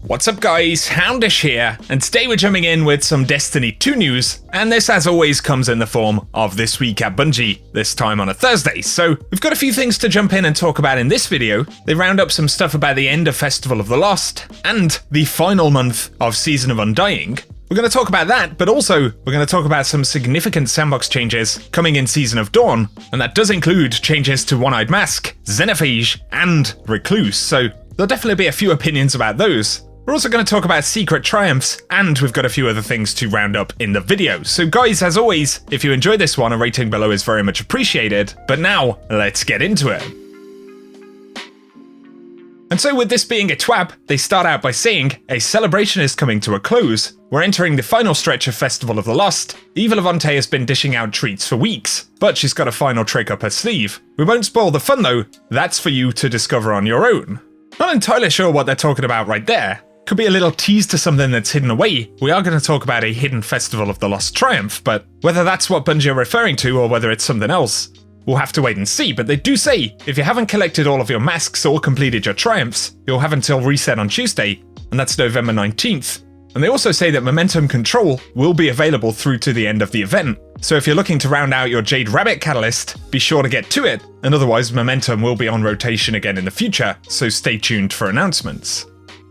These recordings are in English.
What's up guys, Houndish here, and today we're jumping in with some Destiny 2 news, and this as always comes in the form of This Week at Bungie, this time on a Thursday. So we've got a few things to jump in and talk about in this video. They round up some stuff about the end of Festival of the Lost, and the final month of Season of Undying. We're going to talk about that, but also we're going to talk about some significant Sandbox changes coming in Season of Dawn, and that does include changes to One-Eyed Mask, Xenophage, and Recluse, so there'll definitely be a few opinions about those. We're also going to talk about secret triumphs, and we've got a few other things to round up in the video. So guys, as always, if you enjoyed this one, a rating below is very much appreciated. But now, let's get into it. And so with this being a TWAB, they start out by saying, a celebration is coming to a close. We're entering the final stretch of Festival of the Lost. Eva Levante has been dishing out treats for weeks, but she's got a final trick up her sleeve. We won't spoil the fun though, that's for you to discover on your own. Not entirely sure what they're talking about right there. Could be a little tease to something that's hidden away. We are going to talk about a hidden Festival of the Lost triumph, but whether that's what Bungie are referring to or whether it's something else, we'll have to wait and see. But they do say, if you haven't collected all of your masks or completed your triumphs, you'll have until reset on Tuesday, and that's November 19th. And they also say that Momentum Control will be available through to the end of the event. So if you're looking to round out your Jade Rabbit catalyst, be sure to get to it, and otherwise Momentum will be on rotation again in the future, so stay tuned for announcements.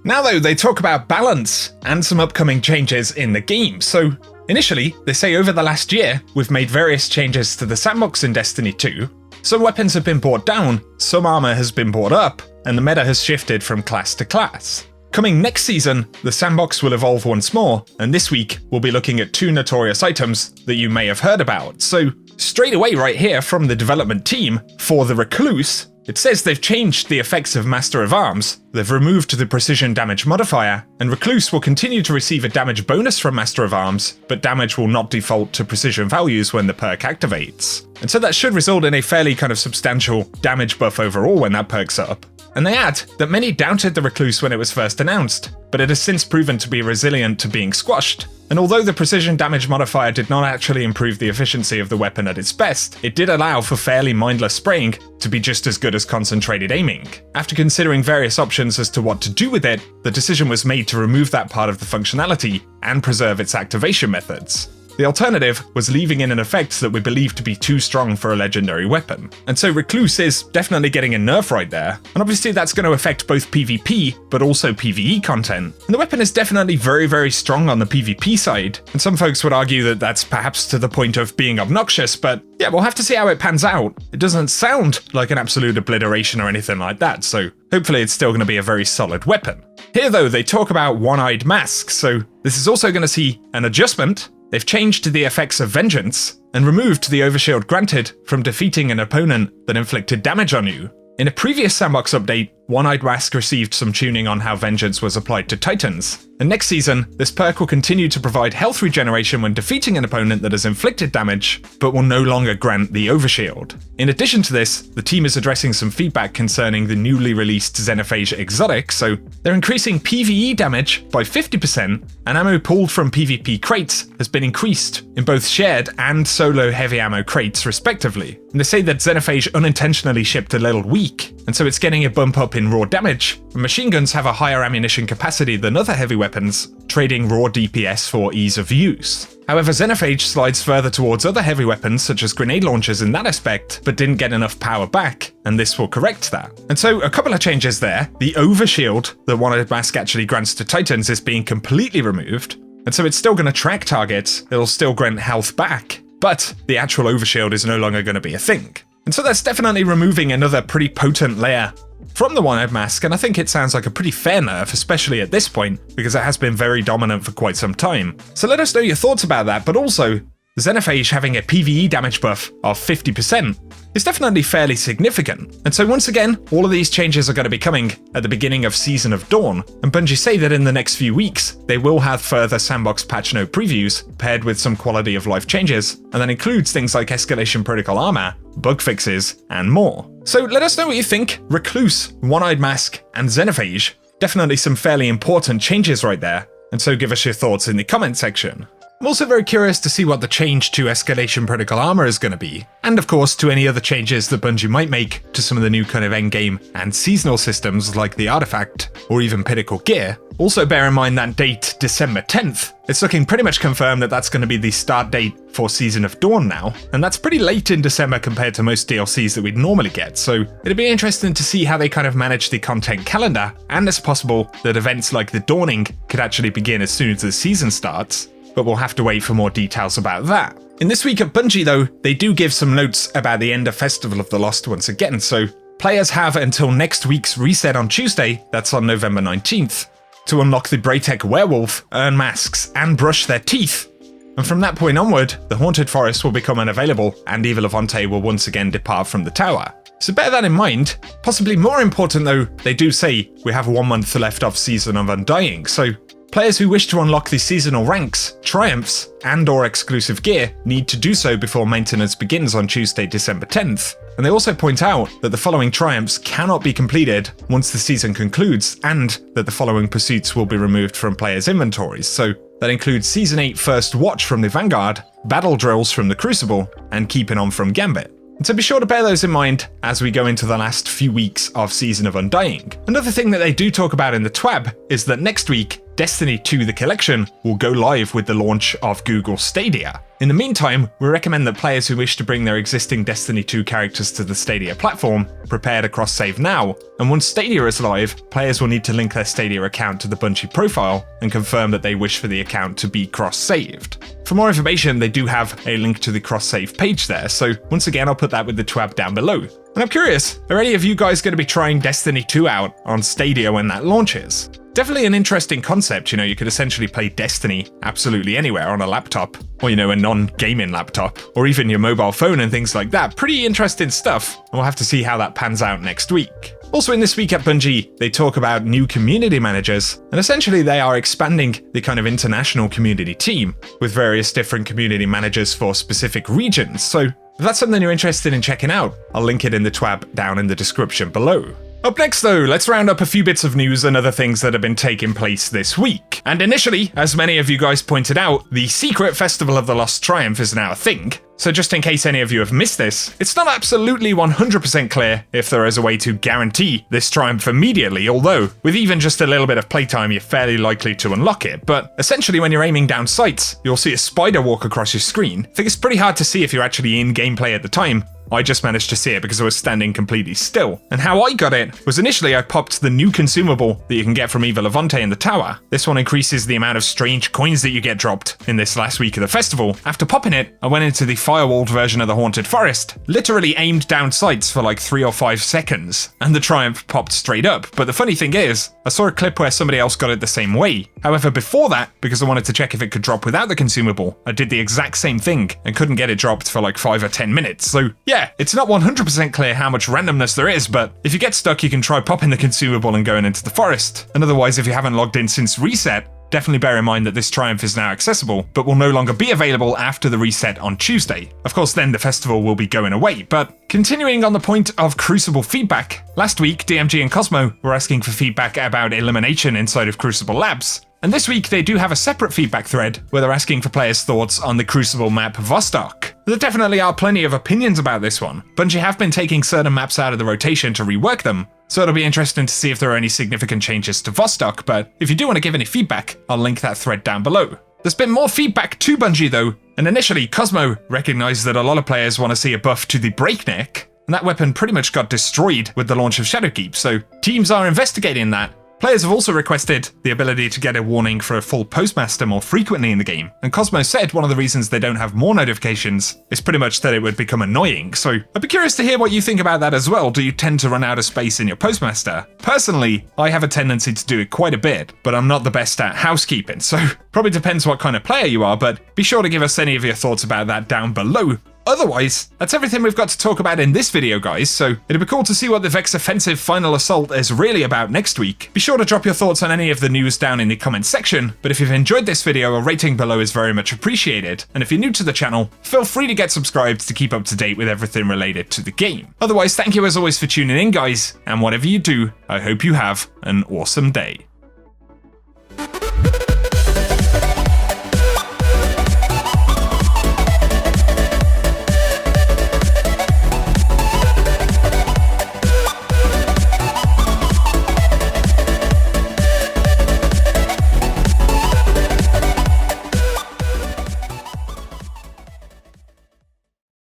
Now though, they talk about balance and some upcoming changes in the game. So initially, they say over the last year, we've made various changes to the Sandbox in Destiny 2. Some weapons have been brought down, some armor has been brought up, and the meta has shifted from class to class. Coming next season, the Sandbox will evolve once more, and this week we'll be looking at two notorious items that you may have heard about. So straight away right here from the development team, for the Recluse, it says they've changed the effects of Master of Arms, they've removed the precision damage modifier, and Recluse will continue to receive a damage bonus from Master of Arms, but damage will not default to precision values when the perk activates. And so that should result in a fairly kind of substantial damage buff overall when that perk's up. And they add that many doubted the Recluse when it was first announced, but it has since proven to be resilient to being squashed. And although the precision damage modifier did not actually improve the efficiency of the weapon at its best, it did allow for fairly mindless spraying to be just as good as concentrated aiming. After considering various options as to what to do with it, the decision was made to remove that part of the functionality and preserve its activation methods. The alternative was leaving in an effect that we believe to be too strong for a legendary weapon. And so Recluse is definitely getting a nerf right there, and obviously that's going to affect both PvP, but also PvE content. And the weapon is definitely very strong on the PvP side, and some folks would argue that that's perhaps to the point of being obnoxious, but yeah, we'll have to see how it pans out. It doesn't sound like an absolute obliteration or anything like that, so hopefully it's still going to be a very solid weapon. Here though, they talk about One-Eyed Mask, so this is also going to see an adjustment. They've changed the effects of Vengeance and removed the overshield granted from defeating an opponent that inflicted damage on you. In a previous Sandbox update, One-Eyed Mask received some tuning on how Vengeance was applied to Titans, and next season, this perk will continue to provide health regeneration when defeating an opponent that has inflicted damage, but will no longer grant the overshield. In addition to this, the team is addressing some feedback concerning the newly released Xenophage exotic, so they're increasing PvE damage by 50%, and ammo pulled from PvP crates has been increased in both shared and solo heavy ammo crates respectively. And they say that Xenophage unintentionally shipped a little weak, and so it's getting a bump up in raw damage, and machine guns have a higher ammunition capacity than other heavy weapons, trading raw DPS for ease of use. However, Xenophage slides further towards other heavy weapons such as grenade launchers in that aspect, but didn't get enough power back, and this will correct that. And so a couple of changes there. The overshield that One-Eyed Mask actually grants to Titans is being completely removed, and so it's still going to track targets, it'll still grant health back, but the actual overshield is no longer going to be a thing. And so that's definitely removing another pretty potent layer from the One-Eyed Mask, and I think it sounds like a pretty fair nerf, especially at this point, because it has been very dominant for quite some time. So let us know your thoughts about that, but also, Xenophage having a PvE damage buff of 50% is definitely fairly significant. And so once again, all of these changes are going to be coming at the beginning of Season of Dawn, and Bungie say that in the next few weeks, they will have further Sandbox patch note previews paired with some quality of life changes, and that includes things like escalation protocol armor, bug fixes, and more. So let us know what you think. Recluse, One-Eyed Mask, and Xenophage, definitely some fairly important changes right there, and so give us your thoughts in the comment section. I'm also very curious to see what the change to Escalation Protocol armor is going to be, and of course to any other changes that Bungie might make to some of the new kind of endgame and seasonal systems like the Artifact or even Pinnacle gear. Also bear in mind that date, December 10th. It's looking pretty much confirmed that that's going to be the start date for Season of Dawn now, and that's pretty late in December compared to most DLCs that we'd normally get, so it'd be interesting to see how they kind of manage the content calendar, and it's possible that events like the Dawning could actually begin as soon as the season starts, but we'll have to wait for more details about that. In This Week at Bungie though, they do give some notes about the end of Festival of the Lost once again, so players have until next week's reset on Tuesday, that's on November 19th, to unlock the Braytech Werewolf, earn masks, and brush their teeth. And from that point onward, the Haunted Forest will become unavailable, and Eva Levante will once again depart from the tower. So bear that in mind. Possibly more important though, they do say we have 1 month left of Season of Undying, so players who wish to unlock the seasonal ranks, triumphs, and/or exclusive gear need to do so before maintenance begins on Tuesday, December 10th. And they also point out that the following triumphs cannot be completed once the season concludes, and that the following pursuits will be removed from players' inventories. So that includes Season 8 First Watch from the Vanguard, Battle Drills from the Crucible, and Keeping On from Gambit. And so be sure to bear those in mind as we go into the last few weeks of Season of Undying. Another thing that they do talk about in the TWAB is that next week, Destiny 2 The Collection will go live with the launch of Google Stadia. In the meantime, we recommend that players who wish to bring their existing Destiny 2 characters to the Stadia platform prepare to cross-save now, and once Stadia is live, players will need to link their Stadia account to the Bungie profile and confirm that they wish for the account to be cross-saved. For more information, they do have a link to the cross-save page there, so once again I'll put that with the TWAB down below. And I'm curious, are any of you guys going to be trying Destiny 2 out on Stadia when that launches? Definitely an interesting concept, you could essentially play Destiny absolutely anywhere on a laptop, or a non-gaming laptop, or even your mobile phone and things like that. Pretty interesting stuff, and we'll have to see how that pans out next week. Also in This Week at Bungie, they talk about new community managers, and essentially they are expanding the kind of international community team, with various different community managers for specific regions, so if that's something you're interested in checking out, I'll link it in the TWAB down in the description below. Up next though, let's round up a few bits of news and other things that have been taking place this week. And initially, as many of you guys pointed out, the secret Festival of the Lost Triumph is now a thing. So just in case any of you have missed this, it's not absolutely 100% clear if there is a way to guarantee this triumph immediately, although with even just a little bit of playtime you're fairly likely to unlock it. But essentially when you're aiming down sights, you'll see a spider walk across your screen. I think it's pretty hard to see if you're actually in gameplay at the time. I just managed to see it because I was standing completely still. And how I got it was initially I popped the new consumable that you can get from Eva Levante in the tower. This one increases the amount of strange coins that you get dropped in this last week of the festival. After popping it, I went into the firewalled version of the Haunted Forest, literally aimed down sights for like 3 or 5 seconds, and the triumph popped straight up. But the funny thing is, I saw a clip where somebody else got it the same way. However, before that, because I wanted to check if it could drop without the consumable, I did the exact same thing and couldn't get it dropped for like 5 or 10 minutes. So yeah, it's not 100% clear how much randomness there is, but if you get stuck, you can try popping the consumable and going into the forest. And otherwise, if you haven't logged in since reset, definitely bear in mind that this triumph is now accessible, but will no longer be available after the reset on Tuesday. Of course, then the festival will be going away, but continuing on the point of Crucible feedback, last week DMG and Cosmo were asking for feedback about elimination inside of Crucible Labs. And this week they do have a separate feedback thread where they're asking for players' thoughts on the Crucible map Vostok. There definitely are plenty of opinions about this one. Bungie have been taking certain maps out of the rotation to rework them, so it'll be interesting to see if there are any significant changes to Vostok, but if you do want to give any feedback, I'll link that thread down below. There's been more feedback to Bungie though, and initially Cosmo recognised that a lot of players want to see a buff to the Breakneck, and that weapon pretty much got destroyed with the launch of Shadowkeep, so teams are investigating that. Players have also requested the ability to get a warning for a full postmaster more frequently in the game, and Cosmo said one of the reasons they don't have more notifications is pretty much that it would become annoying, so I'd be curious to hear what you think about that as well. Do you tend to run out of space in your postmaster? Personally, I have a tendency to do it quite a bit, but I'm not the best at housekeeping, so probably depends what kind of player you are, but be sure to give us any of your thoughts about that down below. Otherwise, that's everything we've got to talk about in this video, guys, so it'd be cool to see what the Vex Offensive Final Assault is really about next week. Be sure to drop your thoughts on any of the news down in the comment section, but if you've enjoyed this video, a rating below is very much appreciated, and if you're new to the channel, feel free to get subscribed to keep up to date with everything related to the game. Otherwise, thank you as always for tuning in, guys, and whatever you do, I hope you have an awesome day.